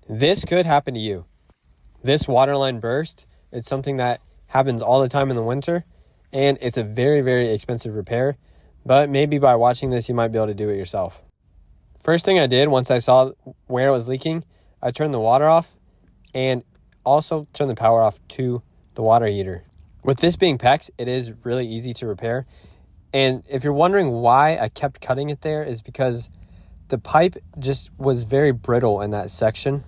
This could happen to you. This water line burst, it's something that happens all the time in the winter, and it's a very, very expensive repair, but maybe by watching this, you might be able to do it yourself. First thing I did once I saw where it was leaking, I turned the water off and also turned the power off to the water heater. With this being PEX, it is really easy to repair. And if you're wondering why I kept cutting it there, is because the pipe just was very brittle in that section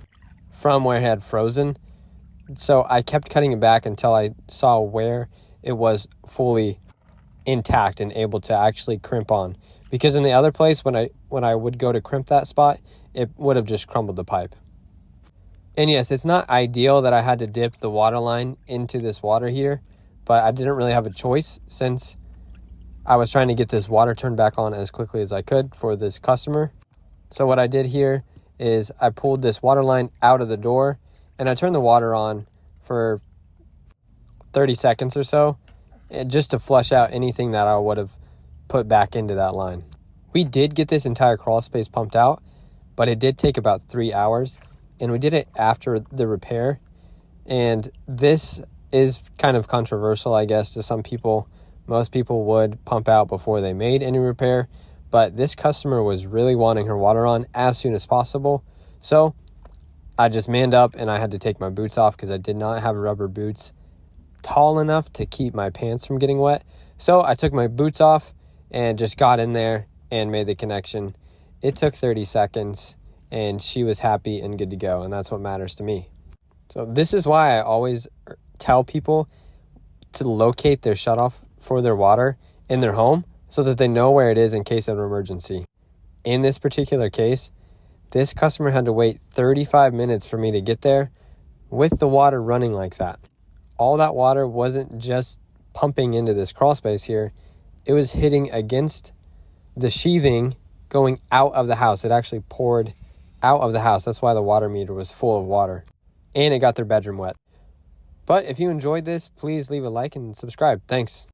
from where it had frozen. So I kept cutting it back until I saw where it was fully intact and able to actually crimp on. Because in the other place, when I would go to crimp that spot, it would have just crumbled the pipe. And yes, it's not ideal that I had to dip the water line into this water heater, but I didn't really have a choice since I was trying to get this water turned back on as quickly as I could for this customer. So what I did here is I pulled this water line out of the door and I turned the water on for 30 seconds or so, just to flush out anything that I would have put back into that line. We did get this entire crawl space pumped out, but it did take about 3 hours, and we did it after the repair. And this is kind of controversial, I guess, to some people. Most people would pump out before they made any repair, but this customer was really wanting her water on as soon as possible. So I just manned up and I had to take my boots off because I did not have rubber boots tall enough to keep my pants from getting wet. So I took my boots off and just got in there and made the connection. It took 30 seconds and she was happy and good to go, and that's what matters to me. So this is why I always tell people to locate their shutoff for their water in their home so that they know where it is in case of an emergency. In this particular case, this customer had to wait 35 minutes for me to get there with the water running like that. All that water wasn't just pumping into this crawl space here. It was hitting against the sheathing going out of the house. It actually poured out of the house. That's why the water meter was full of water. And it got their bedroom wet. But if you enjoyed this, please leave a like and subscribe. Thanks.